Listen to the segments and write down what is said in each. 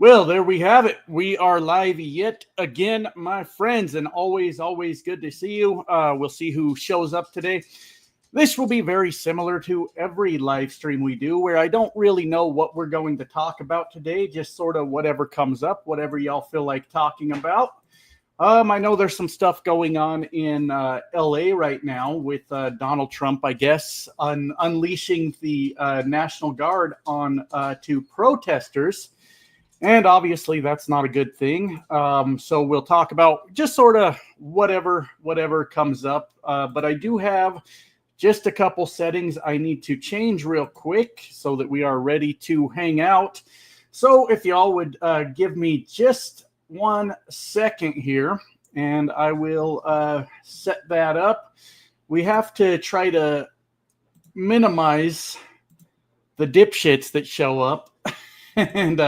Well, there we have it. We are live yet again, my friends, and always good to see you. We'll see who shows up today. This will be very similar to every live stream we do, where I don't really know what we're going to talk about today, just sort of whatever comes up, whatever y'all feel like talking about. I know there's some stuff going on in LA right now with Donald Trump, I guess, unleashing the National Guard on to protesters. And obviously, that's not a good thing. So we'll talk about just sort of whatever comes up. But I do have just a couple settings I need to change real quick so that we are ready to hang out. So if y'all would give me just 1 second here, and I will set that up. We have to try to minimize the dipshits that show up. And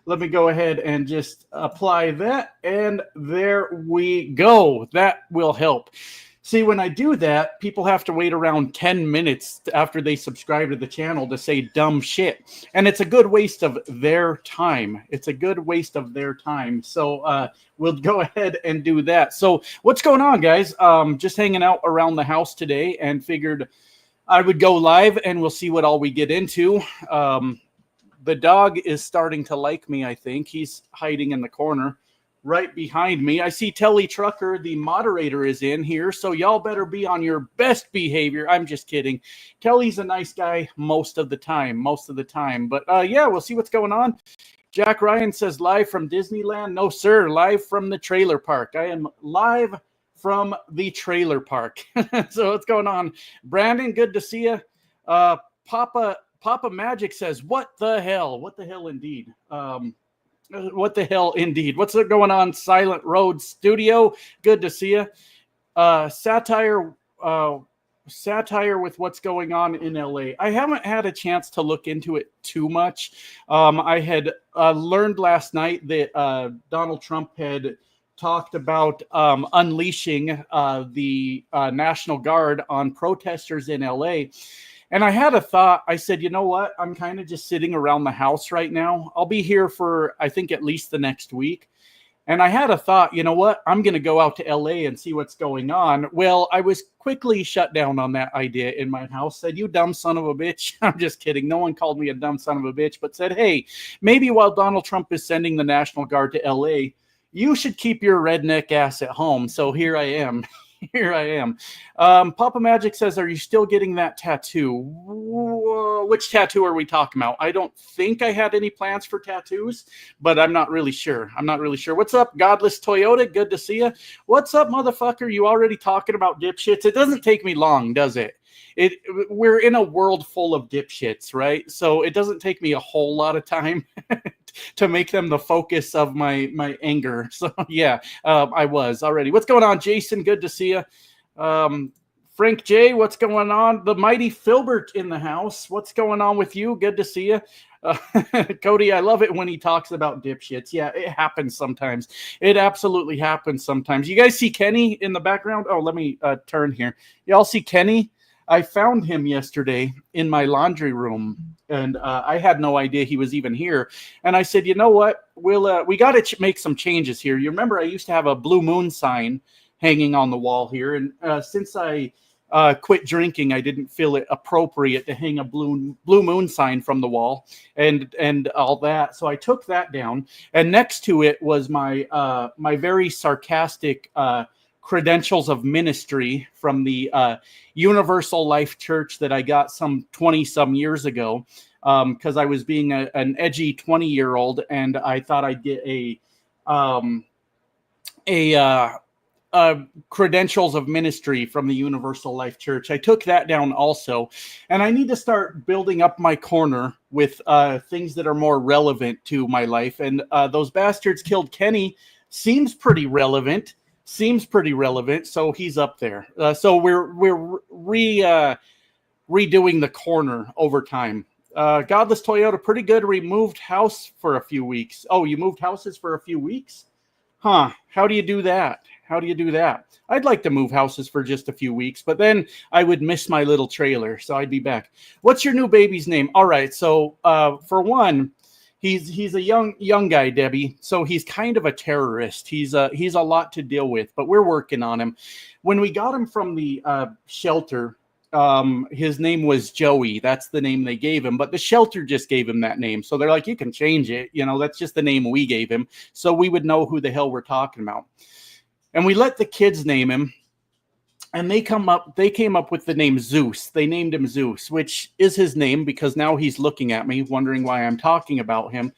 let me go ahead and just apply that. And there we go. That will help. See, when I do that, people have to wait around 10 minutes after they subscribe to the channel to say dumb shit. And it's a good waste of their time. It's a good waste of their time. So we'll go ahead and do that. So what's going on, guys? Just hanging out around the house today and figured I would go live and we'll see what all we get into. The dog is starting to like me, I think. He's hiding in the corner right behind me. I see Telly Trucker, the moderator, is in here, so y'all better be on your best behavior. I'm just kidding. Telly's a nice guy most of the time. But yeah, we'll see what's going on. Jack Ryan says, live from Disneyland. No, sir, live from the trailer park. I am live from the trailer park. So what's going on? Brandon, good to see you. Papa Magic says, what the hell? What the hell indeed? What the hell indeed? What's going on, Silent Road Studio? Good to see you. Satire with what's going on in LA. I haven't had a chance to look into it too much. I had learned last night that Donald Trump had talked about unleashing the National Guard on protesters in LA. And I had a thought. I said, you know what? I'm kind of just sitting around the house right now. I'll be here for, I think, at least the next week. And I had a thought, you know what? I'm going to go out to LA and see what's going on. Well, I was quickly shut down on that idea in my house. Said, you dumb son of a bitch. I'm just kidding. No one called me a dumb son of a bitch, but said, hey, maybe while Donald Trump is sending the National Guard to LA, you should keep your redneck ass at home. So here I am. Here I am. Papa Magic says, are you still getting that tattoo? Which tattoo are we talking about? I don't think I had any plans for tattoos, but I'm not really sure. What's up, Godless Toyota? Good to see you. What's up, motherfucker? You already talking about dipshits? It doesn't take me long, does it? We're in a world full of dipshits, right? So it doesn't take me a whole lot of time to make them the focus of my anger. So yeah, I was already. What's going on, Jason? Good to see you. Frank J, what's going on? The mighty Filbert in the house. What's going on with you? Good to see you. Cody, I love it when he talks about dipshits. Yeah, it happens sometimes. It absolutely happens sometimes. You guys see Kenny in the background? Oh, let me turn here. Y'all see Kenny? I found him yesterday in my laundry room, and I had no idea he was even here. And I said, you know what? We got to make some changes here. You remember I used to have a Blue Moon sign hanging on the wall here, and since I quit drinking, I didn't feel it appropriate to hang a Blue Moon sign from the wall and all that. So I took that down, and next to it was my my very sarcastic credentials of ministry from the Universal Life Church that I got some 20-some years ago, because I was being an edgy 20-year-old, and I thought I'd get a credentials of ministry from the Universal Life Church. I took that down also, and I need to start building up my corner with things that are more relevant to my life. And those bastards killed Kenny seems pretty relevant. So he's up there. So we're redoing the corner over time. Godless Toyota, pretty good. Removed house for a few weeks. Oh, you moved houses for a few weeks? Huh. How do you do that? I'd like to move houses for just a few weeks, but then I would miss my little trailer, so I'd be back. What's your new baby's name? All right, so for one, He's a young guy, Debbie. So he's kind of a terrorist. He's a lot to deal with, but we're working on him. When we got him from the shelter, his name was Joey. That's the name they gave him, but the shelter just gave him that name. So they're like, you can change it. You know, that's just the name we gave him. So we would know who the hell we're talking about. And we let the kids name him. And they came up with the name Zeus. They named him Zeus, which is his name because now he's looking at me, wondering why I'm talking about him.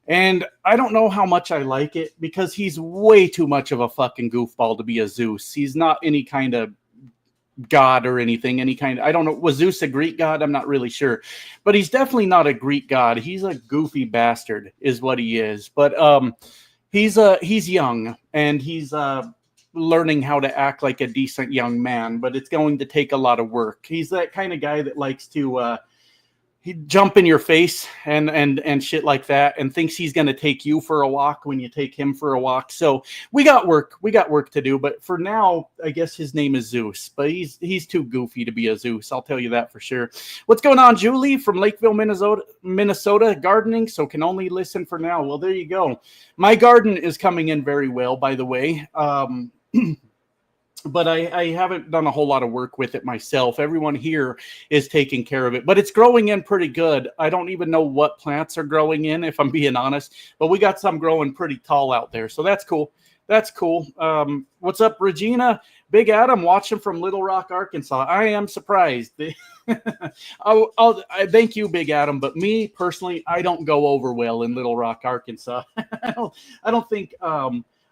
And I don't know how much I like it because he's way too much of a fucking goofball to be a Zeus. He's not any kind of god or anything. I don't know. Was Zeus a Greek god? I'm not really sure. But he's definitely not a Greek god. He's a goofy bastard is what he is. But he's young and he's learning how to act like a decent young man, but it's going to take a lot of work. He's that kind of guy that likes to he'd jump in your face and shit like that and thinks he's going to take you for a walk when you take him for a walk. So we got work to do, but for now, I guess his name is Zeus, but he's too goofy to be a Zeus. I'll tell you that for sure. What's going on, Julie from Lakeville, Minnesota, gardening. So can only listen for now. Well, there you go. My garden is coming in very well, by the way. But I haven't done a whole lot of work with it myself. Everyone here is taking care of it, but it's growing in pretty good. I don't even know what plants are growing in, if I'm being honest, but we got some growing pretty tall out there. So that's cool. That's cool. What's up, Regina? Big Adam watching from Little Rock, Arkansas. I am surprised. I thank you, Big Adam. But me personally, I don't go over well in Little Rock, Arkansas. I don't think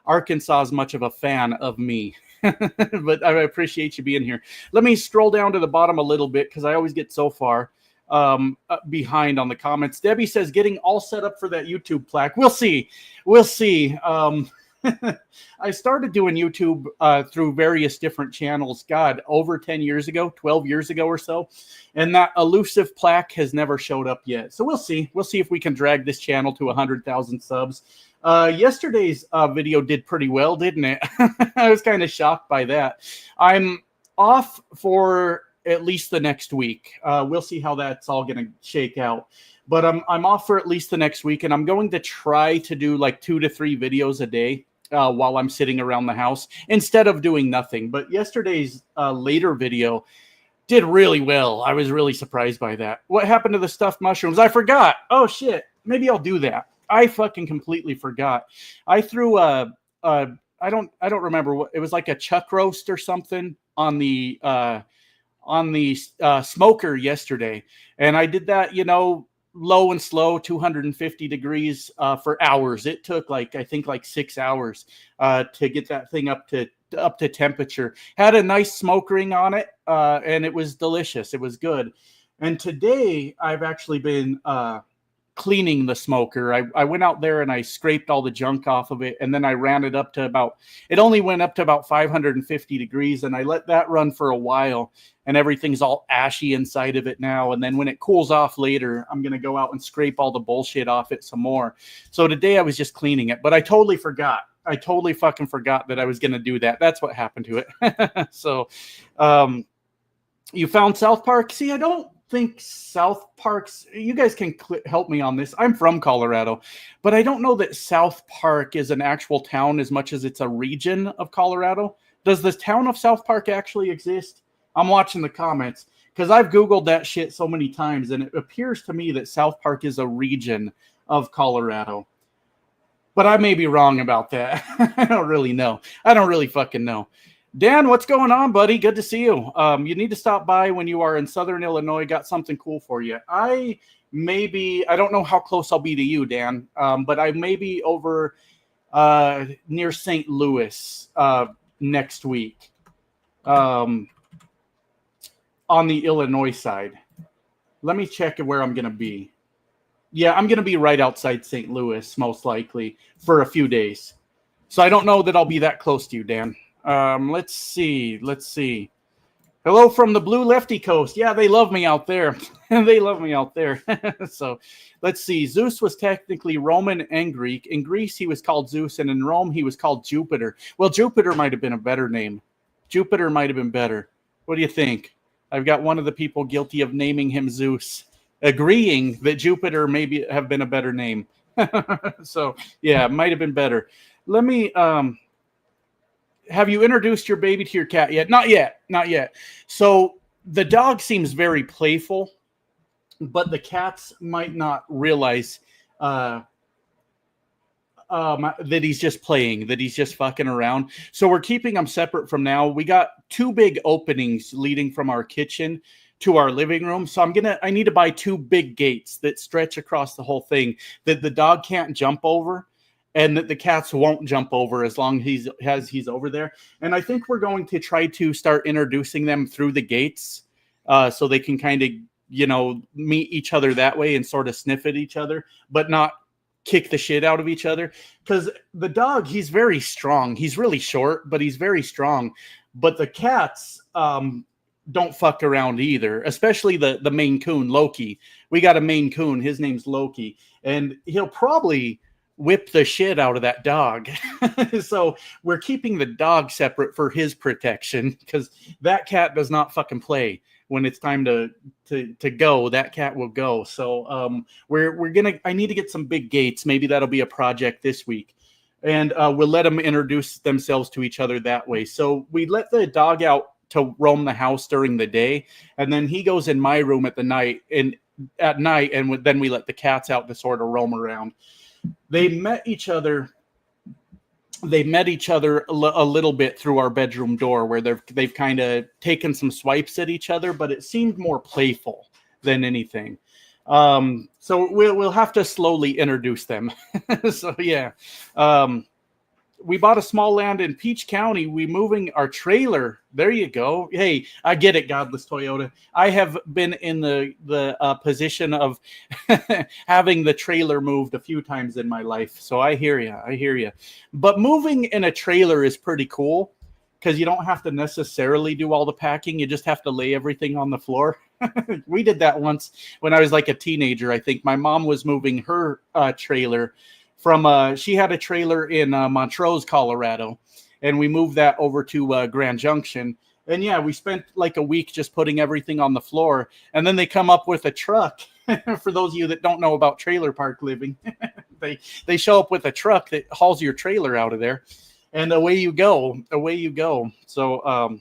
Arkansas is much of a fan of me. But I appreciate you being here. Let me scroll down to the bottom a little bit because I always get so far behind on the comments. Debbie says getting all set up for that YouTube plaque. We'll see. I started doing YouTube through various different channels, God, over 10 years ago, 12 years ago or so. And that elusive plaque has never showed up yet. So we'll see. We'll see if we can drag this channel to 100,000 subs. Yesterday's video did pretty well, didn't it? I was kind of shocked by that. I'm off for at least the next week. We'll see how that's all going to shake out. But I'm off for at least the next week, and I'm going to try to do like 2 to 3 videos a day while I'm sitting around the house instead of doing nothing. But yesterday's later video did really well. I was really surprised by that. What happened to the stuffed mushrooms? I forgot. Oh, shit. Maybe I'll do that. I fucking completely forgot. I threw I don't remember what it was, like a chuck roast or something on the smoker yesterday, and I did that, low and slow, 250 degrees for hours. It took I think 6 hours to get that thing up to temperature. Had a nice smoke ring on it, and it was delicious. It was good. And today I've actually been cleaning the smoker. I went out there and I scraped all the junk off of it, and then I ran it up to it only went up to about 550 degrees, and I let that run for a while, and everything's all ashy inside of it now. And then when it cools off later, I'm going to go out and scrape all the bullshit off it some more. So today I was just cleaning it, but I totally forgot. I totally fucking forgot that I was going to do that. That's what happened to it. So you found South Park? See, I don't think South Park's, you guys can help me on this. I'm from Colorado, but I don't know that South Park is an actual town as much as it's a region of Colorado. Does the town of South Park actually exist? I'm watching the comments because I've Googled that shit so many times, and it appears to me that South Park is a region of Colorado. But I may be wrong about that. I don't really know. I don't really fucking know. Dan, what's going on, buddy? Good to see you. You need to stop by when you are in Southern Illinois. Got something cool for you. I don't know how close I'll be to you, Dan, but I may be over near St. Louis next week on the Illinois side. Let me check where I'm going to be. Yeah, I'm going to be right outside St. Louis, most likely, for a few days. So I don't know that I'll be that close to you, Dan. Let's see. Hello from the Blue Lefty Coast. Yeah, they love me out there. They love me out there. So let's see. Zeus was technically Roman and Greek. In Greece, he was called Zeus, and in Rome, he was called Jupiter. Well, Jupiter might have been a better name. Jupiter might have been better. What do you think? I've got one of the people guilty of naming him Zeus, agreeing that Jupiter maybe have been a better name. So yeah, it might have been better. Let me have you introduced your baby to your cat yet? Not yet. Not yet. So the dog seems very playful, but the cats might not realize uh, that he's just playing, that he's just fucking around. So we're keeping them separate from now. We got two big openings leading from our kitchen to our living room. So I need to buy two big gates that stretch across the whole thing that the dog can't jump over and that the cats won't jump over as long as he's over there. And I think we're going to try to start introducing them through the gates so they can kind of, meet each other that way and sort of sniff at each other, but not kick the shit out of each other. Because the dog, he's very strong. He's really short, but he's very strong. But the cats don't fuck around either, especially the Maine Coon, Loki. We got a Maine Coon. His name's Loki. And he'll probably whip the shit out of that dog. So we're keeping the dog separate for his protection because that cat does not fucking play. When it's time to go, that cat will go. So I need to get some big gates. Maybe that'll be a project this week. And we'll let them introduce themselves to each other that way. So we let the dog out to roam the house during the day. And then he goes in my room at night. And then we let the cats out to sort of roam around. They met each other a little bit through our bedroom door where they've kind of taken some swipes at each other, but it seemed more playful than anything. So we'll have to slowly introduce them. So yeah. We bought a small land in Peach County. We moving our trailer. There you go. Hey, I get it, Godless Toyota. I have been in the position of having the trailer moved a few times in my life. So I hear you. But moving in a trailer is pretty cool because you don't have to necessarily do all the packing. You just have to lay everything on the floor. We did that once when I was like a teenager. I think my mom was moving her trailer from she had a trailer in Montrose, Colorado, and we moved that over to Grand Junction. And yeah, we spent like a week just putting everything on the floor. And then they come up with a truck. For those of you that don't know about trailer park living, they show up with a truck that hauls your trailer out of there, and away you go. So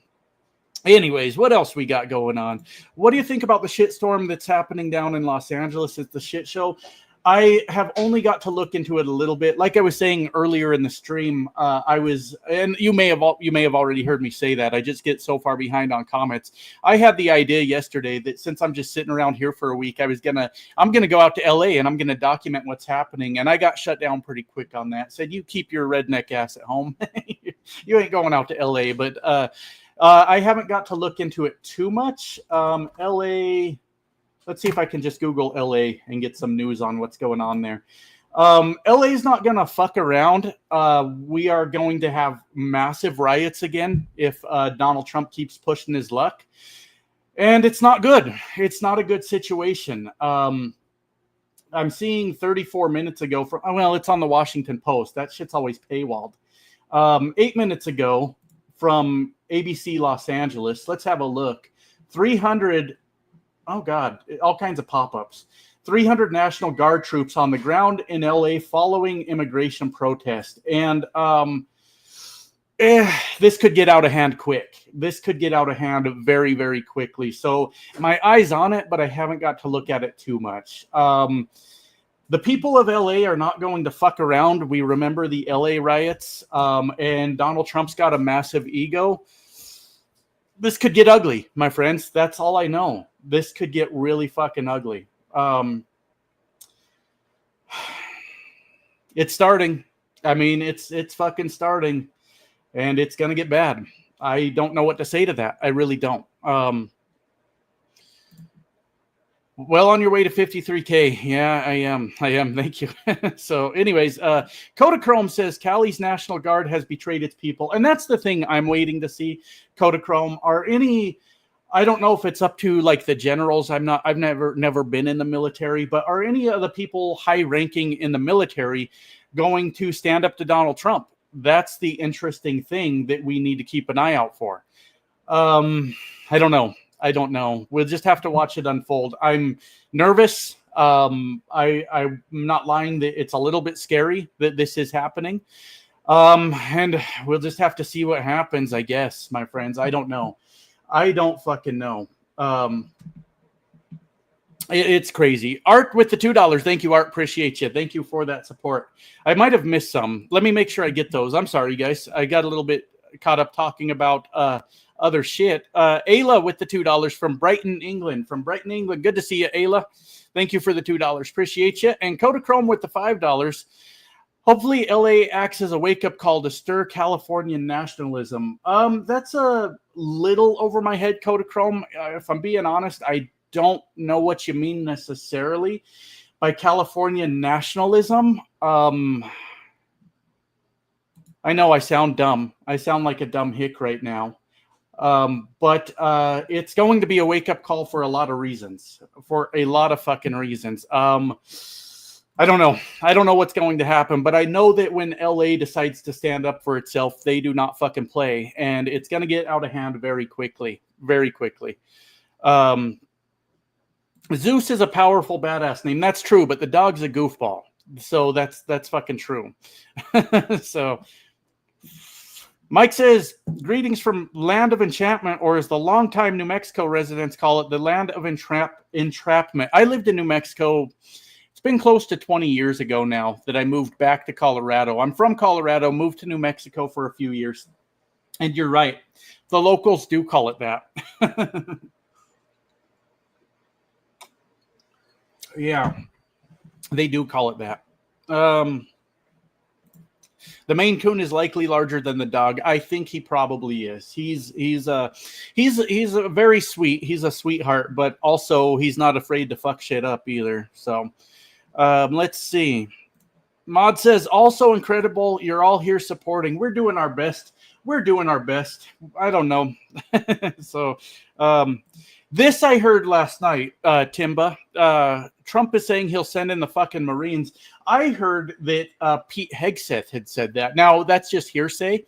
anyways, what else we got going on? What do you think about the shitstorm that's happening down in Los Angeles? It's the shit show. I have only got to look into it a little bit. Like I was saying earlier in the stream, and you may have already heard me say that. I just get so far behind on comments. I had the idea yesterday that since I'm just sitting around here for a week, I'm gonna go out to LA and I'm gonna document what's happening. And I got shut down pretty quick on that. Said, you keep your redneck ass at home. You ain't going out to LA. But I haven't got to look into it too much. LA. Let's see if I can just Google LA and get some news on what's going on there. LA is not going to fuck around. We are going to have massive riots again if Donald Trump keeps pushing his luck. And it's not good. It's not a good situation. I'm seeing 34 minutes ago it's on the Washington Post. That shit's always paywalled. 8 minutes ago from ABC Los Angeles. Let's have a look. 300... Oh, God, all kinds of pop-ups. 300 National Guard troops on the ground in LA following immigration protest. And this could get out of hand quick. This could get out of hand very, very quickly. So my eye's on it, but I haven't got to look at it too much. The people of LA are not going to fuck around. We remember the LA riots, and Donald Trump's got a massive ego. This could get ugly, my friends. That's all I know. This could get really fucking ugly. It's starting. I mean, it's fucking starting, and it's gonna get bad. I don't know what to say to that. I really don't. Well, on your way to 53K. Yeah, I am. Thank you. So anyways, Kodachrome says Cali's National Guard has betrayed its people. And that's the thing I'm waiting to see. Kodachrome, I don't know if it's up to like the generals. I've never been in the military, but are any of the people high ranking in the military going to stand up to Donald Trump? That's the interesting thing that we need to keep an eye out for. I don't know. We'll just have to watch it unfold. I'm nervous. I'm not lying that it's a little bit scary that this is happening. And we'll just have to see what happens, I guess, my friends. I don't know. I don't fucking know. It's crazy. Art with the $2. Thank you, Art. Appreciate you. Thank you for that support. I might have missed some. Let me make sure I get those. I'm sorry, guys. I got a little bit caught up talking about other shit. Ayla with the $2 from Brighton, England. From Brighton, England. Good to see you, Ayla. Thank you for the $2. Appreciate you. And Kodachrome with the $5. Hopefully, LA acts as a wake-up call to stir Californian nationalism. That's a little over my head, Kodachrome. If I'm being honest, I don't know what you mean necessarily by California nationalism. I know I sound dumb. I sound like a dumb hick right now. But it's going to be a wake-up call for a lot of reasons. For a lot of fucking reasons. I don't know. I don't know what's going to happen, but I know that when LA decides to stand up for itself, they do not fucking play. And it's going to get out of hand very quickly. Very quickly. Zeus is a powerful badass name. That's true, but the dog's a goofball. So that's fucking true. So Mike says, greetings from Land of Enchantment, or as the longtime New Mexico residents call it, the Land of Entrapment. I lived in New Mexico. It's been close to 20 years ago now that I moved back to Colorado. I'm from Colorado, moved to New Mexico for a few years. And you're right. The locals do call it that. Yeah, they do call it that. The Maine Coon is likely larger than the dog. I think he probably is. He's a very sweet. He's a sweetheart, but also he's not afraid to fuck shit up either. So let's see. Mod says, also incredible. You're all here supporting. We're doing our best. We're doing our best. I don't know. So this I heard last night, Timba. Trump is saying he'll send in the fucking Marines. I heard that Pete Hegseth had said that. Now, that's just hearsay.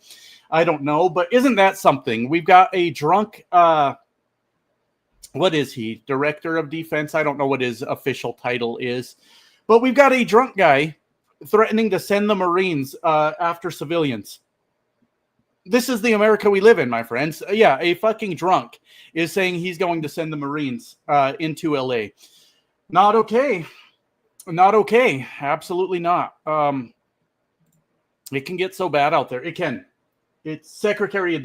I don't know. But isn't that something? We've got a drunk, what is he? Director of Defense? I don't know what his official title is. But we've got a drunk guy threatening to send the Marines after civilians. This is the America we live in, my friends. Yeah, a fucking drunk is saying he's going to send the Marines into LA. Not okay. Not okay. Absolutely not. It can get so bad out there. It can. It's Secretary of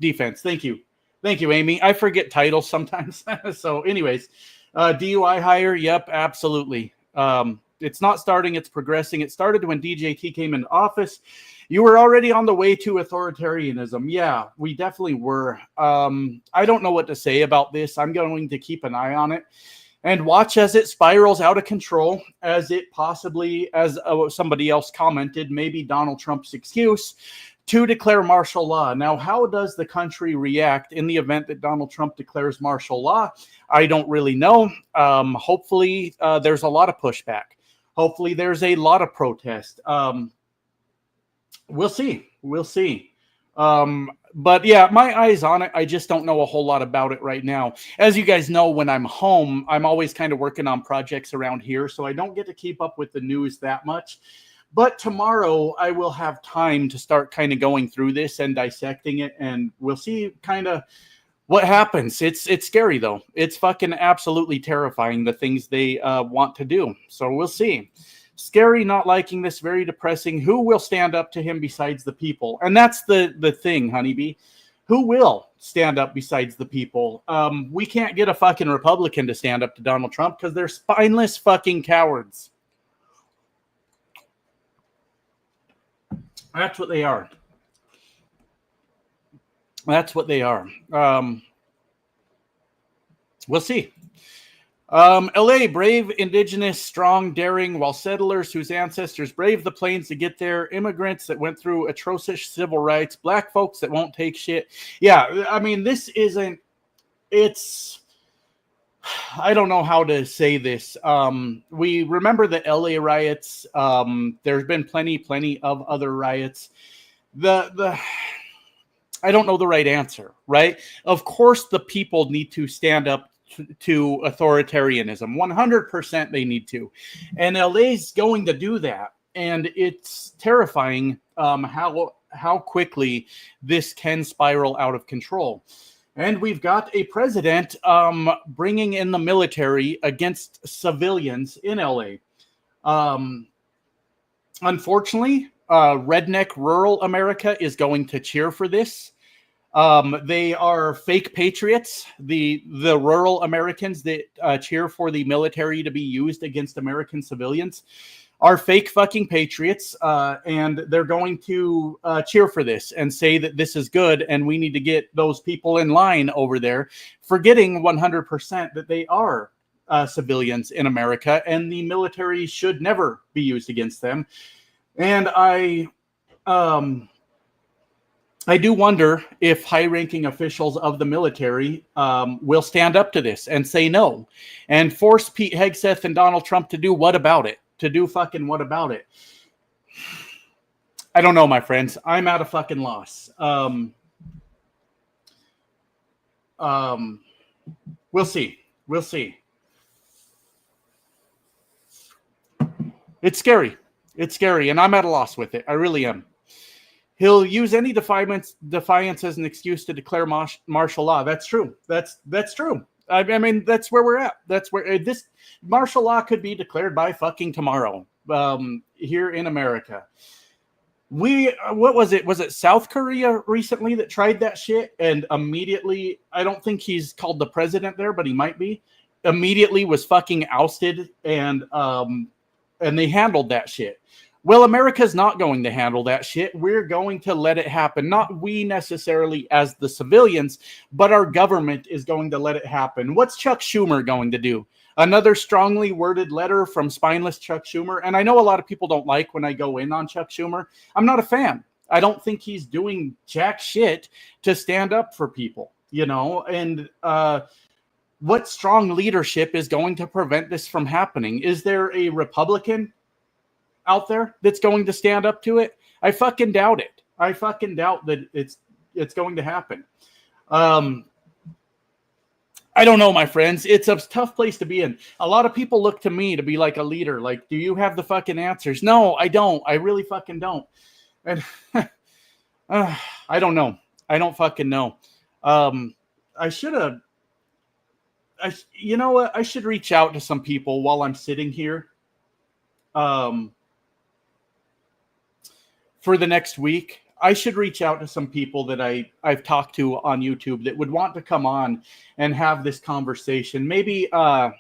Defense. Thank you. Thank you, Amy. I forget titles sometimes. So anyways, DUI hire. Yep, absolutely. It's not starting. It's progressing. It started when DJT came into office. You were already on the way to authoritarianism. Yeah, we definitely were. I don't know what to say about this. I'm going to keep an eye on it and watch as it spirals out of control, as it possibly, as somebody else commented, maybe Donald Trump's excuse to declare martial law. Now, how does the country react in the event that Donald Trump declares martial law? I don't really know. Hopefully, there's a lot of pushback. Hopefully, there's a lot of protest. We'll see. We'll see. But yeah, my eyes on it. I just don't know a whole lot about it right now. As you guys know, when I'm home, I'm always kind of working on projects around here, so I don't get to keep up with the news that much. But tomorrow I will have time to start kind of going through this and dissecting it, and we'll see kind of what happens. It's scary, though. It's fucking absolutely terrifying, the things they want to do. So we'll see. Scary, not liking this, very depressing. Who will stand up to him besides the people? And that's the thing, Honeybee. Who will stand up besides the people? We can't get a fucking Republican to stand up to Donald Trump because they're spineless fucking cowards. That's what they are. That's what they are. We'll see. LA, brave, indigenous, strong, daring, while settlers whose ancestors braved the plains to get there, immigrants that went through atrocious civil rights, black folks that won't take shit. Yeah, I mean, this isn't, it's, I don't know how to say this. We remember the LA riots. There's been plenty of other riots. I don't know the right answer, right? Of course, the people need to stand up to authoritarianism. 100% they need to. And LA's going to do that. And it's terrifying how quickly this can spiral out of control. And we've got a president bringing in the military against civilians in LA. Unfortunately, redneck rural America is going to cheer for this. They are fake patriots. The rural Americans that cheer for the military to be used against American civilians are fake fucking patriots, and they're going to cheer for this and say that this is good and we need to get those people in line over there, forgetting 100% that they are civilians in America and the military should never be used against them. And I do wonder if high-ranking officials of the military will stand up to this and say no and force Pete Hegseth and Donald Trump to do what about it? To do fucking what about it? I don't know, my friends. I'm at a fucking loss. We'll see. We'll see. It's scary. It's scary, and I'm at a loss with it. I really am. He'll use any defiance as an excuse to declare martial law. That's true. That's true. I mean, that's where we're at. That's where this martial law could be declared by fucking tomorrow here in America. What was it? Was it South Korea recently that tried that shit? And immediately, I don't think he's called the president there, but he might be. Immediately was fucking ousted, and they handled that shit. Well, America's not going to handle that shit. We're going to let it happen. Not we necessarily as the civilians, but our government is going to let it happen. What's Chuck Schumer going to do? Another strongly worded letter from spineless Chuck Schumer. And I know a lot of people don't like when I go in on Chuck Schumer. I'm not a fan. I don't think he's doing jack shit to stand up for people, you know, and what strong leadership is going to prevent this from happening? Is there a Republican out there that's going to stand up to it? I fucking doubt it. I fucking doubt that it's going to happen. I don't know, my friends. It's a tough place to be in. A lot of people look to me to be like a leader. Like, do you have the fucking answers? No, I don't. I really fucking don't. And I don't know. I don't fucking know. I should have. You know what? I should reach out to some people while I'm sitting here. For the next week, I should reach out to some people that I've talked to on YouTube that would want to come on and have this conversation. Maybe Sons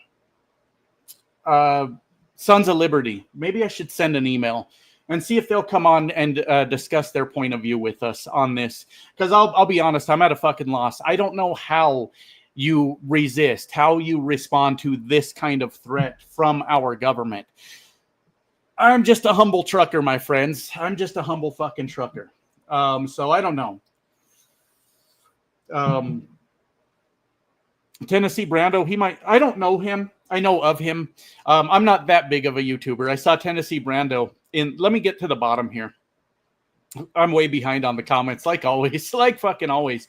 of Liberty. Maybe I should send an email and see if they'll come on and discuss their point of view with us on this. Because I'll be honest, I'm at a fucking loss. I don't know how you resist, how you respond to this kind of threat from our government. I'm just a humble trucker, my friends. I'm just a humble fucking trucker. So I don't know. Tennessee Brando, I don't know him. I know of him. I'm not that big of a YouTuber. I saw Tennessee Brando let me get to the bottom here. I'm way behind on the comments, like always, like fucking always.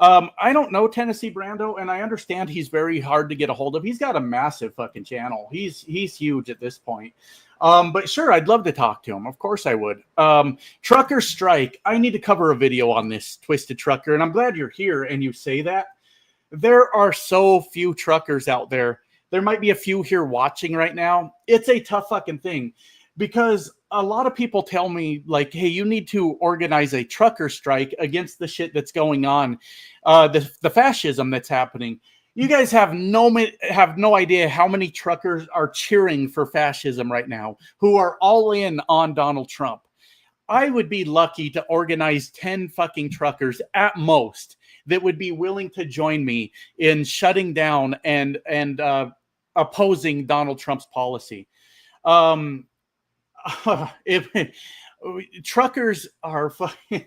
I don't know Tennessee Brando, and I understand he's very hard to get a hold of. He's got a massive fucking channel. He's huge at this point. But sure, I'd love to talk to him. Of course I would. Trucker strike. I need to cover a video on this, Twisted Trucker, and I'm glad you're here and you say that. There are so few truckers out there. There might be a few here watching right now. It's a tough fucking thing because a lot of people tell me, like, hey, you need to organize a trucker strike against the shit that's going on, the fascism that's happening. You guys have no idea how many truckers are cheering for fascism right now, who are all in on Donald Trump. I would be lucky to organize 10 fucking truckers at most that would be willing to join me in shutting down and opposing Donald Trump's policy. Truckers are fucking...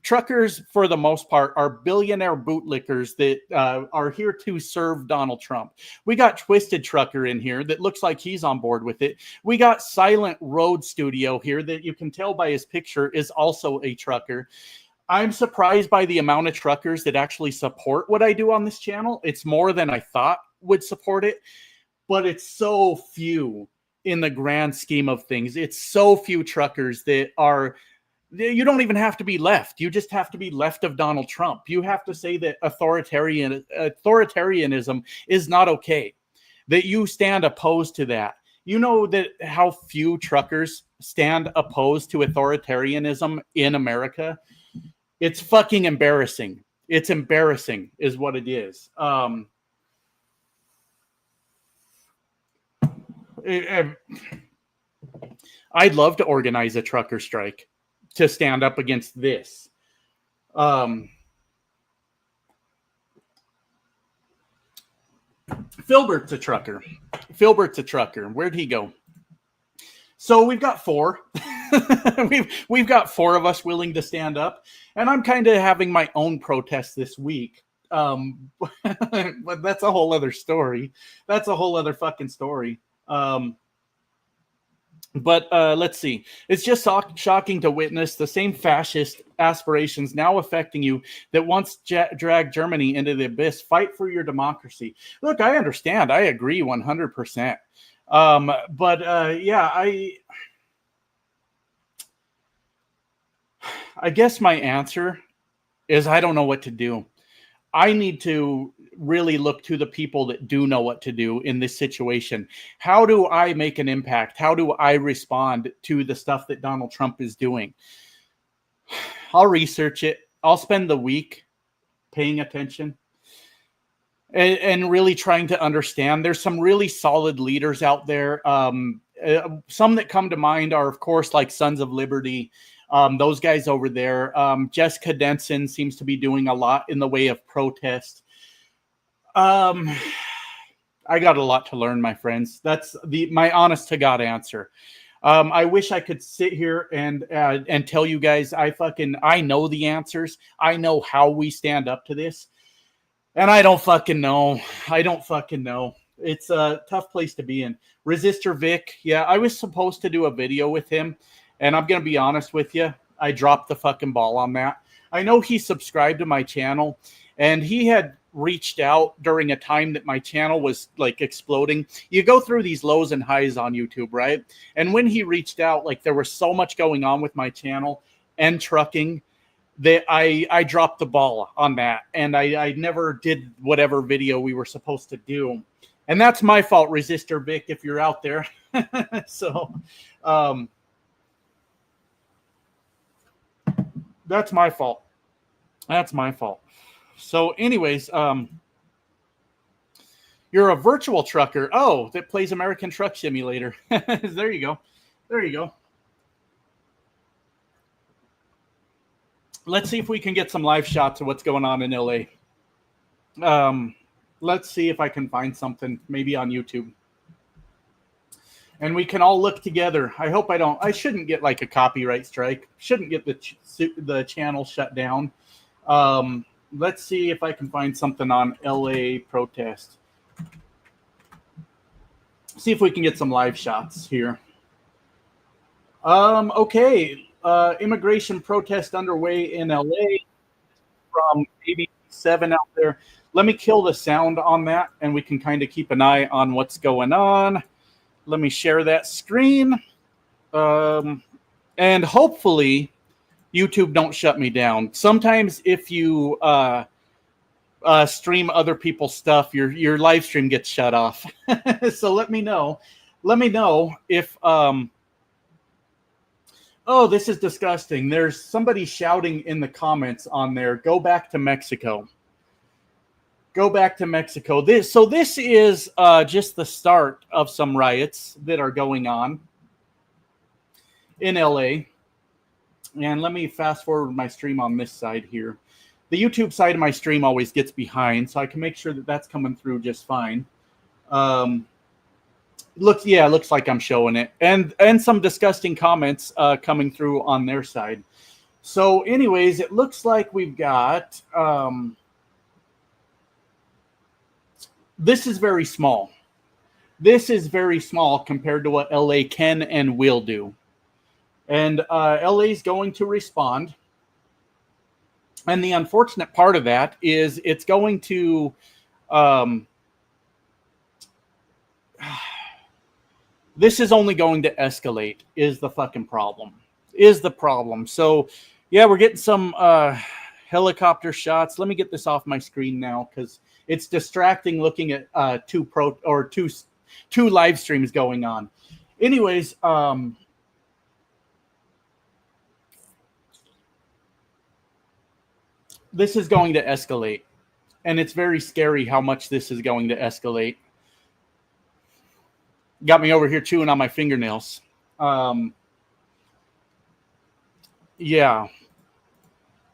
Truckers, for the most part, are billionaire bootlickers that are here to serve Donald Trump. We got Twisted Trucker in here that looks like he's on board with it. We got Silent Road Studio here that you can tell by his picture is also a trucker. I'm surprised by the amount of truckers that actually support what I do on this channel. It's more than I thought would support it, but it's so few in the grand scheme of things. It's so few truckers that are, you don't even have to be left. You just have to be left of Donald Trump. You have to say that authoritarianism is not okay, that you stand opposed to that. You know that how few truckers stand opposed to authoritarianism in America? It's fucking embarrassing. It's embarrassing is what it is. I'd love to organize a trucker strike to stand up against this. Filbert's a trucker. Filbert's a trucker. Where'd he go? So we've got 4. we've got 4 of us willing to stand up, and I'm kind of having my own protest this week. But that's a whole other story. That's a whole other fucking story. But let's see. It's just shocking to witness the same fascist aspirations now affecting you that once dragged Germany into the abyss. Fight for your democracy. Look, I understand. I agree 100%. But yeah, I guess my answer is I don't know what to do. I need to really look to the people that do know what to do in this situation. How do I make an impact? How do I respond to the stuff that Donald Trump is doing? I'll research it. I'll spend the week paying attention and really trying to understand. There's some really solid leaders out there. Some that come to mind are, of course, like Sons of Liberty. Those guys over there. Jessica Denson seems to be doing a lot in the way of protest. I got a lot to learn, my friends. That's my honest to God answer. I wish I could sit here and tell you guys I know the answers. I know how we stand up to this. And I don't fucking know. I don't fucking know. It's a tough place to be in. Resistor Vic. Yeah, I was supposed to do a video with him. And I'm going to be honest with you. I dropped the fucking ball on that. I know he subscribed to my channel. And he had reached out during a time that my channel was like exploding. You go through these lows and highs on YouTube, right? And when he reached out, like there was so much going on with my channel and trucking that I dropped the ball on that. And I never did whatever video we were supposed to do. And that's my fault, Resistor Vic, if you're out there. So, that's my fault. That's my fault. So anyways, you're a virtual trucker. Oh, that plays American Truck Simulator. There you go. There you go. Let's see if we can get some live shots of what's going on in LA. Let's see if I can find something maybe on YouTube. And we can all look together. I hope I shouldn't get like a copyright strike. Shouldn't get the channel shut down. Let's see if I can find something on LA protest. See if we can get some live shots here. Okay. Immigration protest underway in LA from AB7 out there. Let me kill the sound on that and we can kind of keep an eye on what's going on. Let me share that screen. And hopefully YouTube don't shut me down. Sometimes if you stream other people's stuff, your live stream gets shut off. So let me know. Let me know if oh, this is disgusting. There's somebody shouting in the comments on there, go back to Mexico. Go back to Mexico. This is just the start of some riots that are going on in LA. And let me fast forward my stream on this side here. The YouTube side of my stream always gets behind, so I can make sure that that's coming through just fine. Looks like I'm showing it. And some disgusting comments coming through on their side. So anyways, it looks like we've got... this is very small. This is very small compared to what LA can and will do. And LA is going to respond. And the unfortunate part of that is it's going to this is only going to escalate is the fucking problem. Is the problem. So yeah, we're getting some helicopter shots. Let me get this off my screen now because it's distracting looking at two live streams going on. Anyways, this is going to escalate, and it's very scary how much this is going to escalate. Got me over here chewing on my fingernails. Yeah.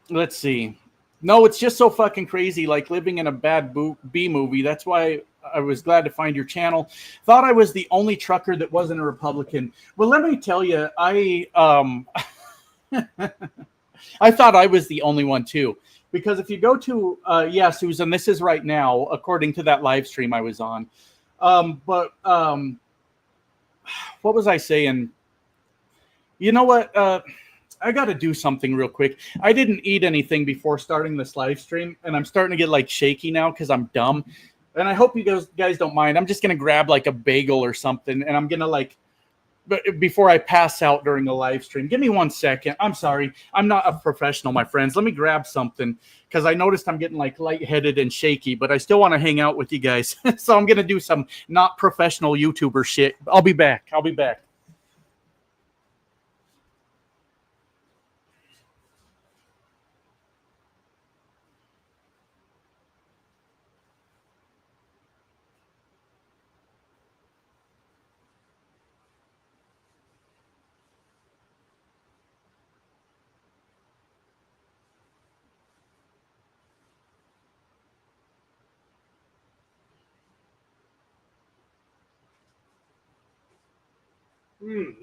Let's see. No, it's just so fucking crazy, like living in a bad B movie. That's why I was glad to find your channel. Thought I was the only trucker that wasn't a Republican. Well, let me tell you, I thought I was the only one too. Because if you go to, yeah, Susan, this is right now, according to that live stream I was on. What was I saying? You know what? I got to do something real quick. I didn't eat anything before starting this live stream, and I'm starting to get like shaky now because I'm dumb. And I hope you guys don't mind. I'm just going to grab like a bagel or something, and I'm going to like, before I pass out during the live stream. Give me 1 second. I'm sorry. I'm not a professional, my friends. Let me grab something because I noticed I'm getting like lightheaded and shaky, but I still want to hang out with you guys. So I'm going to do some not professional YouTuber shit. I'll be back.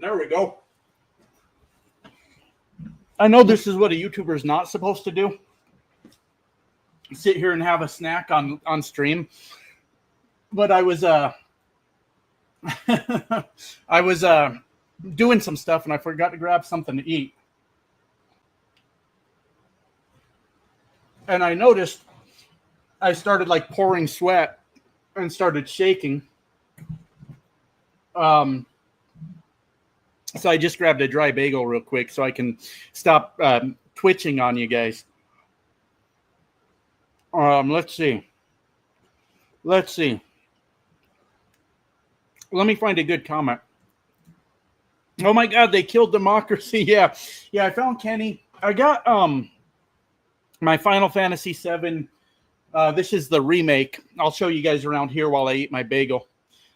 There we go. I know this is what a YouTuber is not supposed to do. Sit here and have a snack on stream. But I was I was doing some stuff and I forgot to grab something to eat. And I noticed I started like pouring sweat and started shaking. So I just grabbed a dry bagel real quick so I can stop twitching on you guys. Let's see. Let me find a good comment. Oh my God, they killed democracy. Yeah, I found Kenny. I got my Final Fantasy VII. This is the remake. I'll show you guys around here while I eat my bagel.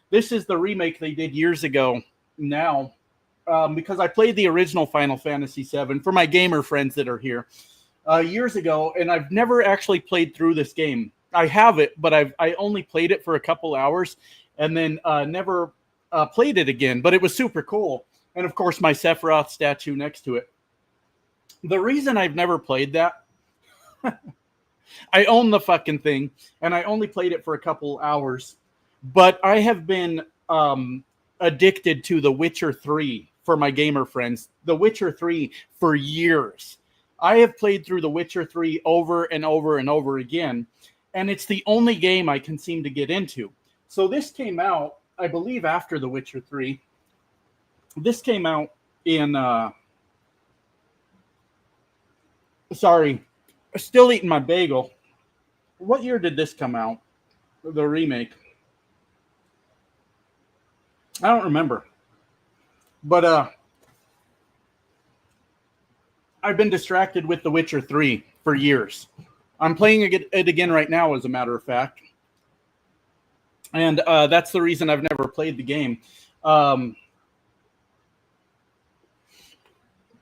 This is the remake they did years ago now. Because I played the original Final Fantasy VII for my gamer friends that are here years ago, and I've never actually played through this game. I have it, but I only played it for a couple hours and then never played it again, but it was super cool. And of course, my Sephiroth statue next to it. The reason I've never played that, I own the fucking thing, and I only played it for a couple hours, but I have been addicted to The Witcher 3 for my gamer friends. The Witcher 3 for years. I have played through The Witcher 3 over and over and over again, and it's the only game I can seem to get into. So this came out, I believe, after The Witcher 3. This came out in, sorry, still eating my bagel. What year did this come out? The remake. I don't remember. But I've been distracted with The Witcher 3 for years. I'm playing it again right now, as a matter of fact. And that's the reason I've never played the game.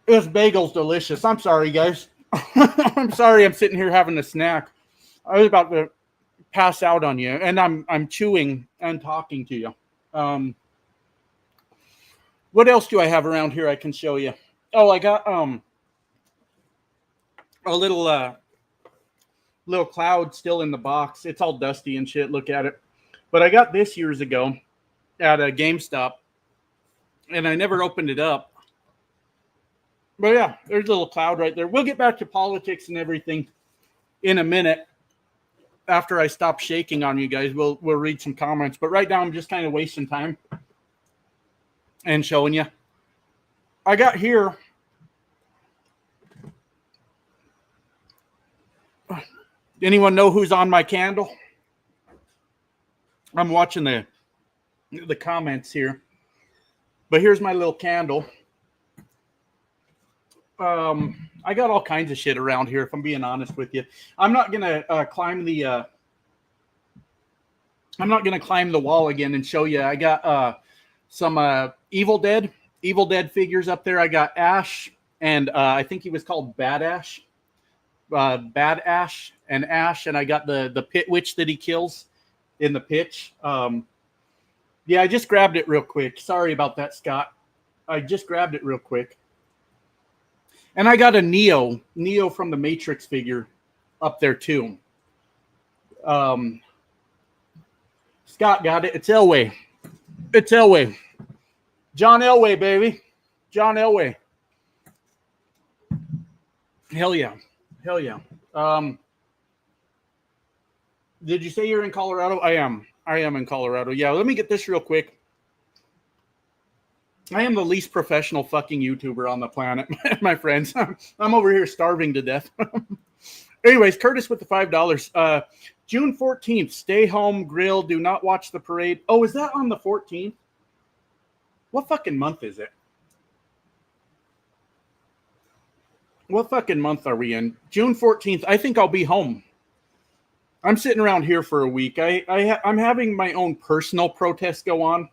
This bagel's delicious. I'm sorry, guys. I'm sorry I'm sitting here having a snack. I was about to pass out on you, and I'm chewing and talking to you. What else do I have around here I can show you? Oh, I got a little cloud still in the box. It's all dusty and shit. Look at it. But I got this years ago at a GameStop, and I never opened it up. But yeah, there's a little cloud right there. We'll get back to politics and everything. in a minute, after I stop shaking on you guys, we'll read some comments. But right now, I'm just kind of wasting time and showing you. I got here. Anyone know who's on my candle? I'm watching the comments here. But here's my little candle. I got all kinds of shit around here, if I'm being honest with you. I'm not gonna climb the wall again and show you. I got some Evil Dead figures up there. I got Ash, and I think he was called Bad Ash. Bad Ash, and I got the pit witch that he kills in the pitch. Yeah, I just grabbed it real quick. Sorry about that, Scott. I just grabbed it real quick. And I got a Neo from the Matrix figure up there too. Scott got it. It's Elway. John Elway, baby. John Elway. Hell yeah. Did you say you're in Colorado? I am in Colorado. Yeah, let me get this real quick. I am the least professional fucking YouTuber on the planet, my friends. I'm over here starving to death. Anyways, Curtis with the $5. June 14th, stay home, grill, do not watch the parade. Oh, is that on the 14th? What fucking month is it? What fucking month are we in? June 14th. I think I'll be home. I'm sitting around here for a week. I'm having my own personal protest go on,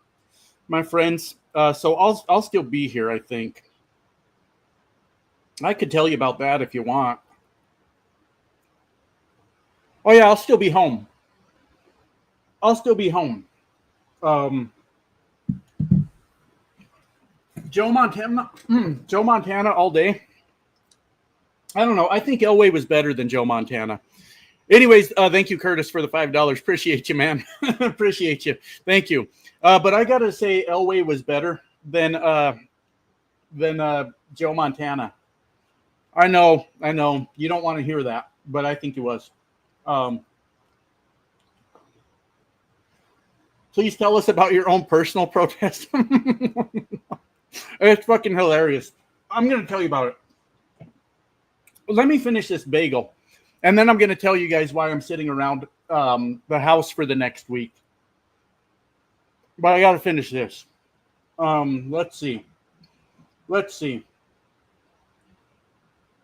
my friends. So I'll still be here, I think. I could tell you about that if you want. Oh yeah, I'll still be home. Joe Montana all day. I don't know. I think Elway was better than Joe Montana. Anyways, thank you, Curtis, for the $5. Appreciate you, man. Appreciate you. Thank you. But I gotta say, Elway was better than Joe Montana. I know. You don't want to hear that, but I think he was. Please tell us about your own personal protest. It's fucking hilarious. I'm gonna tell you about it. Let me finish this bagel. And then I'm going to tell you guys why I'm sitting around the house for the next week. But I got to finish this. Let's see.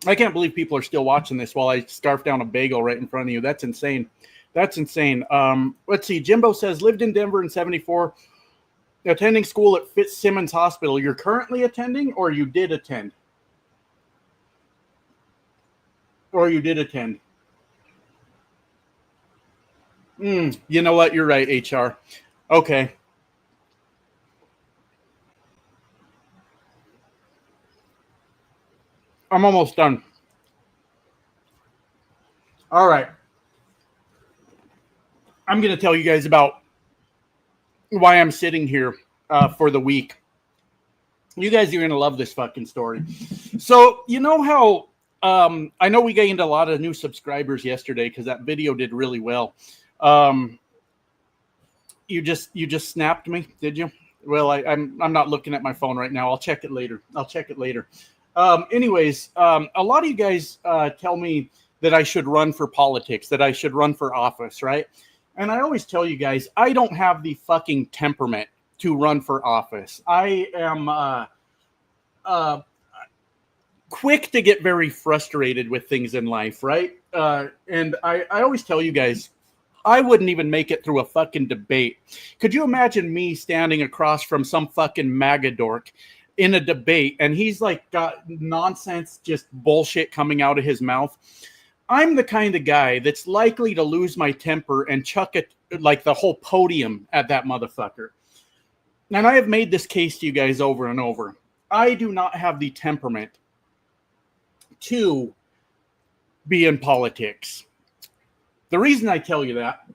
I can't believe people are still watching this while I scarf down a bagel right in front of you. That's insane. Let's see. Jimbo says, lived in Denver in 74, attending school at Fitzsimmons Hospital. You're currently attending, or you did attend? You know what? You're right, HR. Okay. I'm almost done. All right. I'm going to tell you guys about why I'm sitting here for the week. You guys are going to love this fucking story. So, you know how I know we gained a lot of new subscribers yesterday because that video did really well. You just snapped me, did you? Well, I'm not looking at my phone right now. I'll check it later. Anyways, a lot of you guys tell me that I should run for politics, that I should run for office, right? And I always tell you guys, I don't have the fucking temperament to run for office. I am quick to get very frustrated with things in life, right? And I always tell you guys, I wouldn't even make it through a fucking debate. Could you imagine me standing across from some fucking MAGA dork in a debate and he's like got nonsense, just bullshit coming out of his mouth? I'm the kind of guy that's likely to lose my temper and chuck it like the whole podium at that motherfucker. And I have made this case to you guys over and over. I do not have the temperament to be in politics. The reason I tell you that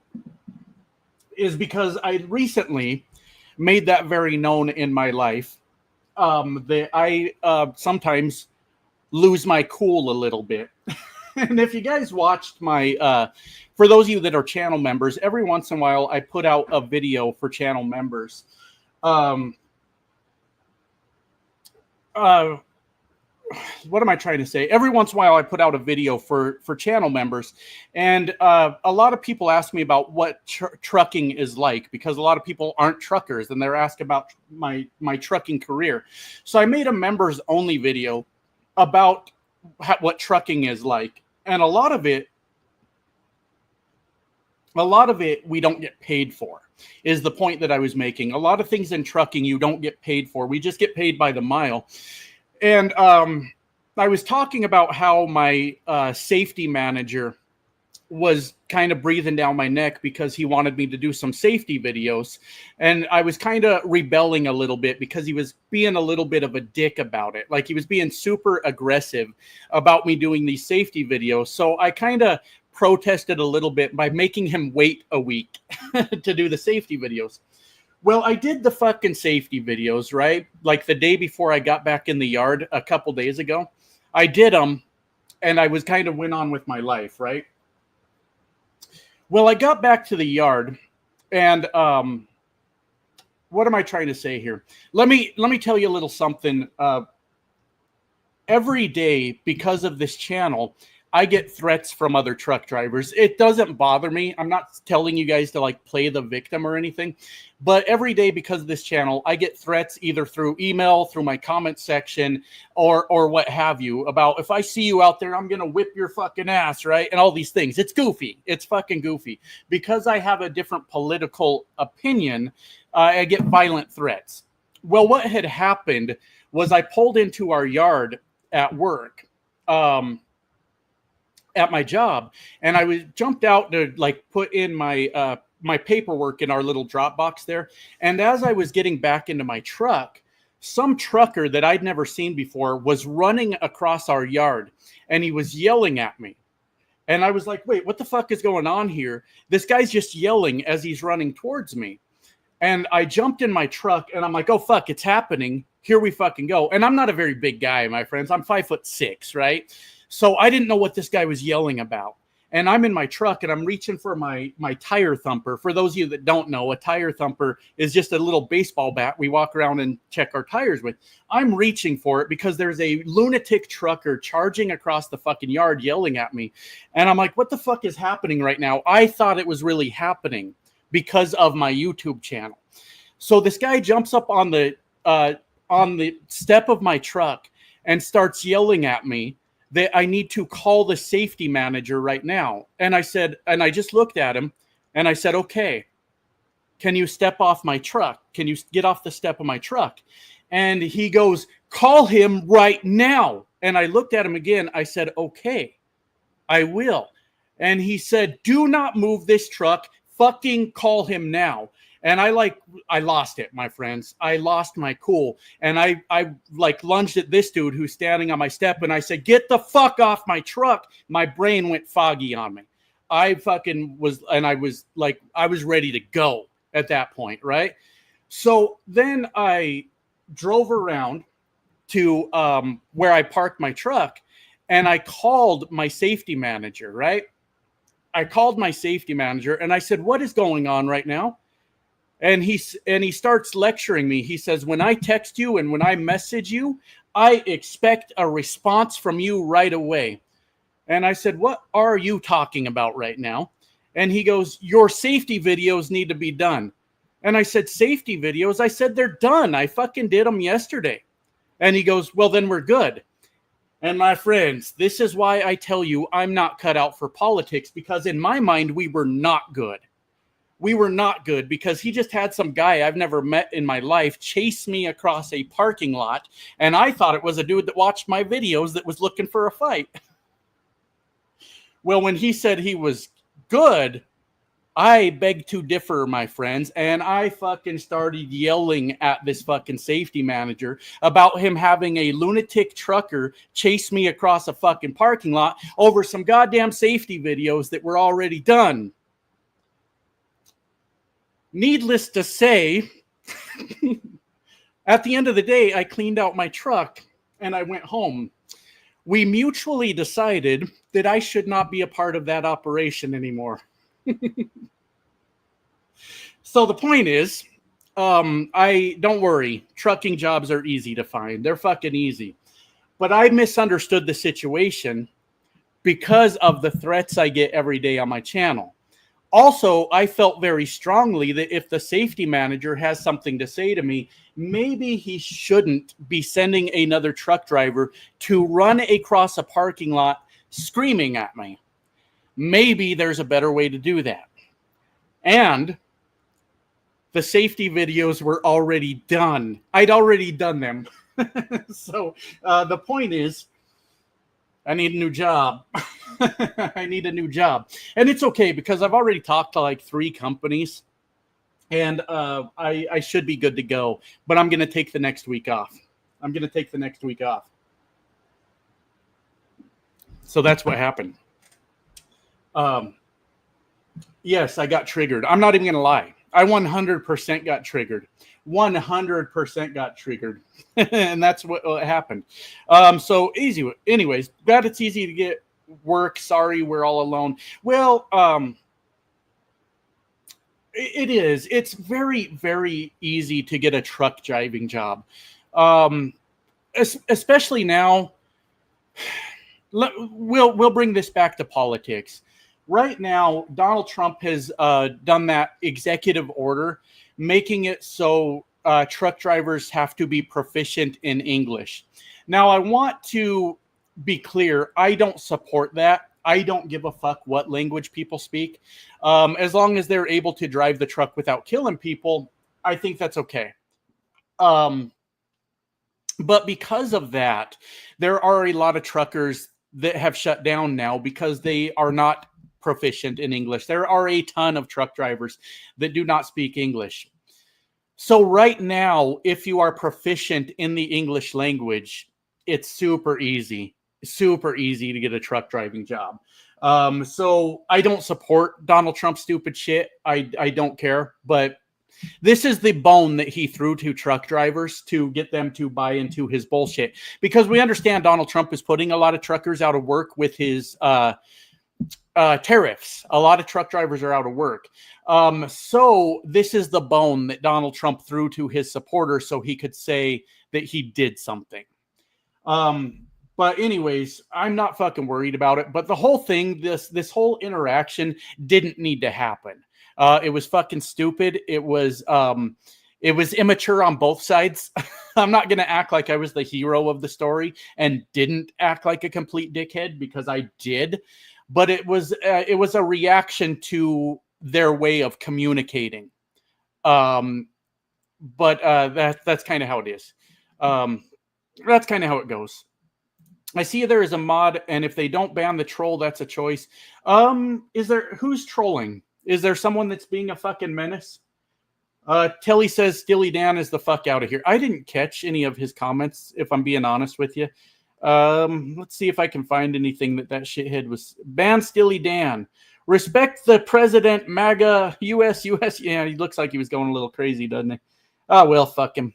is because I recently made that very known in my life. That I sometimes lose my cool a little bit. And if you guys watched my, for those of you that are channel members, every once in a while I put out a video for channel members. What am I trying to say? Every once in a while I put out a video for channel members, and a lot of people ask me about what trucking is like, because a lot of people aren't truckers and they're asked about my trucking career. So I made a members only video about what trucking is like, and a lot of it we don't get paid for, is the point that I was making. A lot of things in trucking you don't get paid for. We just get paid by the mile. And I was talking about how my safety manager was kind of breathing down my neck because he wanted me to do some safety videos. And I was kind of rebelling a little bit because he was being a little bit of a dick about it. Like, he was being super aggressive about me doing these safety videos. So I kind of protested a little bit by making him wait a week to do the safety videos. Well, I did the fucking safety videos, right? Like the day before I got back in the yard a couple days ago. I did them, and I was kind of went on with my life, right? Well, I got back to the yard, and what am I trying to say here? Let me tell you a little something. Every day, because of this channel, I get threats from other truck drivers. It doesn't bother me. I'm not telling you guys to like play the victim or anything, but every day, because of this channel, I get threats either through email, through my comment section, or what have you, about if I see you out there, I'm going to whip your fucking ass, right? And all these things. It's goofy. It's fucking goofy. Because I have a different political opinion, I get violent threats. Well, what had happened was I pulled into our yard at work, at my job, and I was jumped out to like put in my my paperwork in our little drop box there. And as I was getting back into my truck, some trucker that I'd never seen before was running across our yard, and he was yelling at me. And I was like, wait, what the fuck is going on here? This guy's just yelling as he's running towards me. And I jumped in my truck, and I'm like, oh fuck, it's happening. Here we fucking go. And I'm not a very big guy, my friends. I'm 5'6", right? So I didn't know what this guy was yelling about. And I'm in my truck, and I'm reaching for my tire thumper. For those of you that don't know, a tire thumper is just a little baseball bat we walk around and check our tires with. I'm reaching for it because there's a lunatic trucker charging across the fucking yard yelling at me. And I'm like, what the fuck is happening right now? I thought it was really happening because of my YouTube channel. So this guy jumps up on the step of my truck and starts yelling at me that I need to call the safety manager right now. And I said, and I just looked at him and I said, okay, can you step off my truck? Can you get off the step of my truck? And he goes, call him right now. And I looked at him again. I said, okay, I will. And he said, do not move this truck. Fucking call him now. And I lost it, my friends. I lost my cool. And I like lunged at this dude who's standing on my step. And I said, get the fuck off my truck. My brain went foggy on me. I fucking was, and I was like, I was ready to go at that point, right? So then I drove around to where I parked my truck, and I called my safety manager, right? I called my safety manager and I said, what is going on right now? And he starts lecturing me. He says, when I text you and when I message you, I expect a response from you right away. And I said, what are you talking about right now? And he goes, your safety videos need to be done. And I said, safety videos? I said, they're done. I fucking did them yesterday. And he goes, well, then we're good. And my friends, this is why I tell you I'm not cut out for politics, because in my mind, we were not good. We were not good because he just had some guy I've never met in my life chase me across a parking lot. And I thought it was a dude that watched my videos that was looking for a fight. Well, when he said he was good, I beg to differ, my friends. And I fucking started yelling at this fucking safety manager about him having a lunatic trucker chase me across a fucking parking lot over some goddamn safety videos that were already done. Needless to say, at the end of the day, I cleaned out my truck and I went home. we mutually decided that I should not be a part of that operation anymore. So the point is, I don't worry. Trucking jobs are easy to find. They're fucking easy. But I misunderstood the situation because of the threats I get every day on my channel. Also, I felt very strongly that if the safety manager has something to say to me, maybe he shouldn't be sending another truck driver to run across a parking lot screaming at me. Maybe there's a better way to do that. And the safety videos were already done. I'd already done them. So the point is, I need a new job. I need a new job. And it's okay because I've already talked to like 3 companies and I should be good to go. But I'm going to take the next week off. So that's what happened. Yes, I got triggered. I'm not even going to lie. I 100% got triggered. 100% got triggered. And that's what happened. So easy. Anyways, glad it's easy to get work. Sorry, we're all alone. Well, it is. It's very, very easy to get a truck driving job. Especially now. We'll bring this back to politics. Right now, Donald Trump has done that executive order, making it so truck drivers have to be proficient in English. Now, I want to be clear. I don't support that. I don't give a fuck what language people speak. As long as they're able to drive the truck without killing people, I think that's okay. But because of that, there are a lot of truckers that have shut down now because they are not proficient in English. There are a ton of truck drivers that do not speak English. So right now, if you are proficient in the English language, it's super easy to get a truck driving job. So I don't support Donald Trump's stupid shit. I don't care, but this is the bone that he threw to truck drivers to get them to buy into his bullshit. Because we understand Donald Trump is putting a lot of truckers out of work with his tariffs. A lot of truck drivers are out of work. So this is the bone that Donald Trump threw to his supporters so he could say that he did something. But anyways, I'm not fucking worried about it. But the whole thing, this whole interaction didn't need to happen. It was fucking stupid. It was immature on both sides. I'm not going to act like I was the hero of the story and didn't act like a complete dickhead, because I did. But it was a reaction to their way of communicating. But that's kind of how it is. That's kind of how it goes. I see there is a mod, and if they don't ban the troll, that's a choice. Who's trolling? Is there someone that's being a fucking menace? Telly says Steely Dan is the fuck out of here. I didn't catch any of his comments, if I'm being honest with you. Let's see if I can find anything that shithead was. Ban Steely Dan. Respect the president, MAGA, US. Yeah, he looks like he was going a little crazy, doesn't he? Oh, well, fuck him.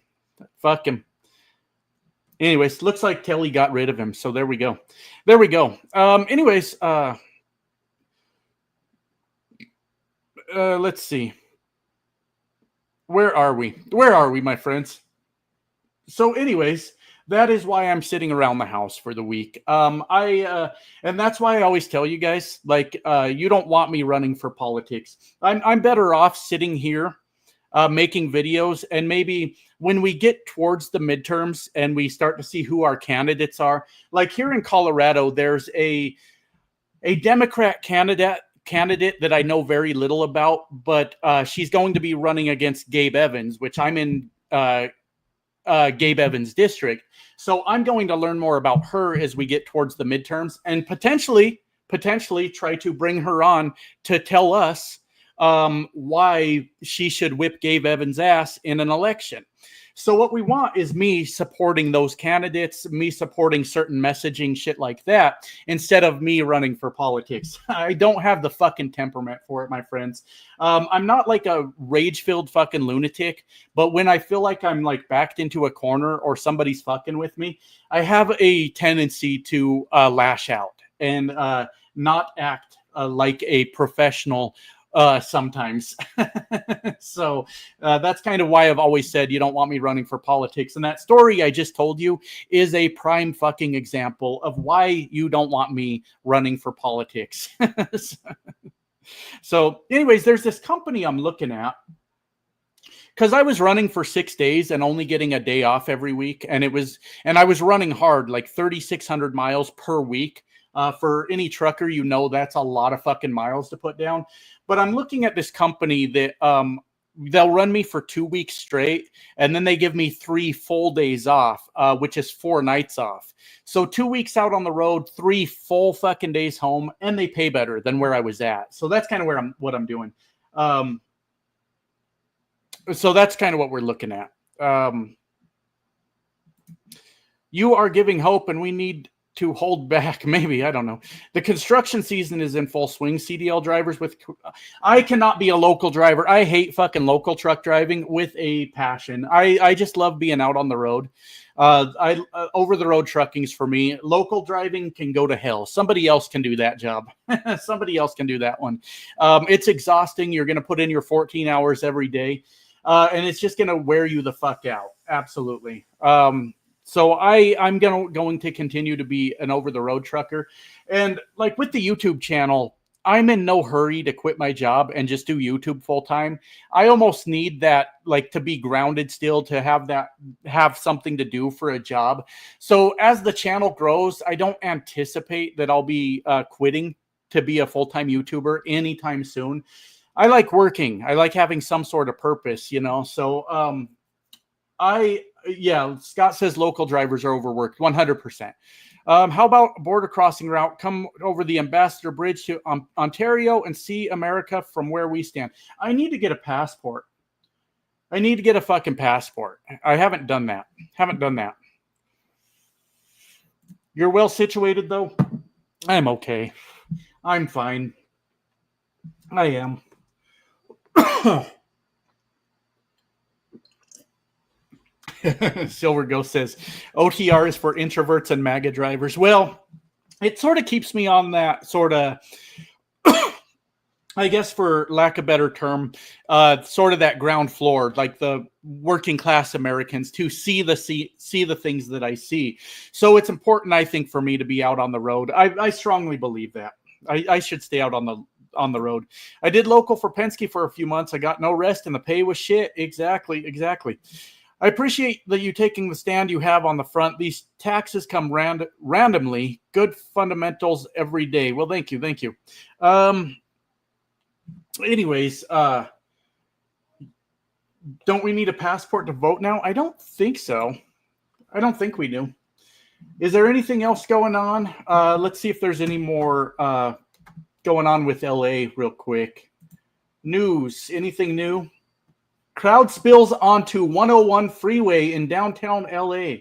Fuck him. Anyways, looks like Telly got rid of him. So there we go. Anyways, let's see. Where are we, my friends? So anyways, that is why I'm sitting around the house for the week. And that's why I always tell you guys, like, you don't want me running for politics. I'm better off sitting here, making videos, and maybe when we get towards the midterms and we start to see who our candidates are, like here in Colorado, there's a Democrat candidate that I know very little about, but she's going to be running against Gabe Evans, which I'm in Gabe Evans' district. So I'm going to learn more about her as we get towards the midterms, and potentially try to bring her on to tell us why she should whip Gabe Evans' ass in an election. So what we want is me supporting those candidates, me supporting certain messaging, shit like that, instead of me running for politics. I don't have the fucking temperament for it, my friends. I'm not like a rage-filled fucking lunatic, but when I feel like I'm like backed into a corner or somebody's fucking with me, I have a tendency to lash out and not act like a professional sometimes. So that's kind of why I've always said you don't want me running for politics. And that story I just told you is a prime fucking example of why you don't want me running for politics. So anyways, there's this company I'm looking at, because I was running for 6 days and only getting a day off every week. And I was running hard, like 3,600 miles per week. For any trucker, you know, that's a lot of fucking miles to put down. But I'm looking at this company that they'll run me for 2 weeks straight, and then they give me 3 full days off, which is 4 nights off. So 2 weeks out on the road, 3 full fucking days home, and they pay better than where I was at. So that's kind of what I'm doing. So that's kind of what we're looking at. You are giving hope, and we need to hold back. Maybe, I don't know. The construction season is in full swing. CDL drivers I cannot be a local driver. I hate fucking local truck driving with a passion. I just love being out on the road. Over the road trucking is for me. Local driving can go to hell. Somebody else can do that job. Somebody else can do that one. It's exhausting. You're going to put in your 14 hours every day. And it's just going to wear you the fuck out. Absolutely. So I'm going to continue to be an over-the-road trucker. And like with the YouTube channel, I'm in no hurry to quit my job and just do YouTube full-time. I almost need that, like, to be grounded still, to have something to do for a job. So as the channel grows, I don't anticipate that I'll be quitting to be a full-time YouTuber anytime soon. I like working. I like having some sort of purpose, you know? So Scott says local drivers are overworked. 100%. How about border crossing route? Come over the Ambassador Bridge to Ontario and see America from where we stand. I need to get a passport. I need to get a fucking passport. I haven't done that. You're well situated, though? I'm okay. I'm fine. I am. Silver Ghost says OTR is for introverts and MAGA drivers. Well, it sort of keeps me on that sort of, I guess, for lack of a better term, sort of that ground floor, like the working class Americans, to see the things that I see. So it's important, I think, for me to be out on the road. I strongly believe that. I should stay out on the road. I did local for Penske for a few months. I got no rest and the pay was shit. Exactly. I appreciate that you taking the stand you have on the front. These taxes come randomly. Good fundamentals every day. Well, thank you. Anyways, don't we need a passport to vote now? I don't think so. I don't think we do. Is there anything else going on? Let's see if there's any more going on with LA real quick. News. Anything new? Crowd spills onto 101 freeway in downtown LA.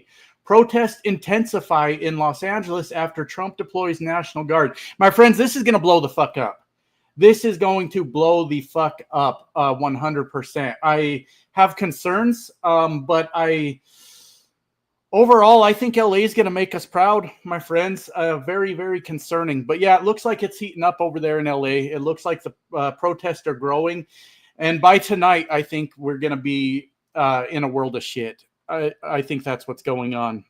Protests intensify in Los Angeles after Trump deploys National Guard. My friends, this is going to blow the fuck up. This is going to blow the fuck up 100%. I have concerns, but overall, I think LA is going to make us proud, my friends. Very, very concerning. But yeah, it looks like it's heating up over there in LA. It looks like the protests are growing. And by tonight, I think we're going to be in a world of shit. I think that's what's going on.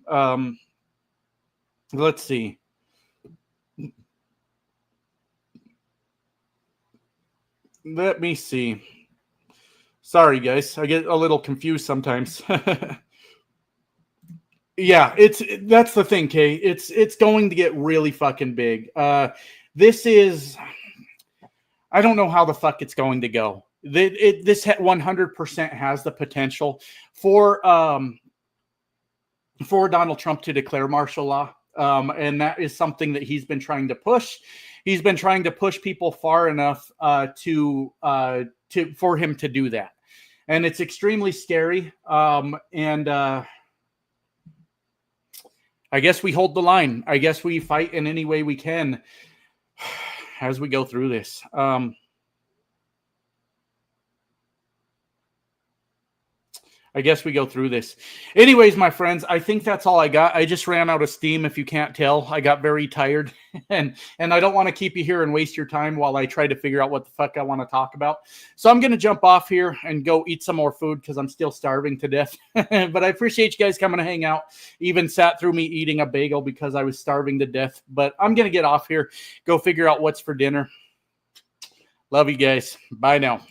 Let's see. Let me see. Sorry, guys. I get a little confused sometimes. Yeah, that's the thing, Kay. It's going to get really fucking big. This is, I don't know how the fuck it's going to go. This 100% has the potential for Donald Trump to declare martial law, and that is something that he's been trying to push. He's been trying to push people far enough for him to do that. and it's extremely scary. And I guess we hold the line. I guess we fight in any way we can as we go through this. I guess we go through this. Anyways, my friends, I think that's all I got. I just ran out of steam, if you can't tell. I got very tired, and I don't want to keep you here and waste your time while I try to figure out what the fuck I want to talk about. So I'm going to jump off here and go eat some more food because I'm still starving to death. But I appreciate you guys coming to hang out. Even sat through me eating a bagel because I was starving to death. But I'm going to get off here, go figure out what's for dinner. Love you guys. Bye now.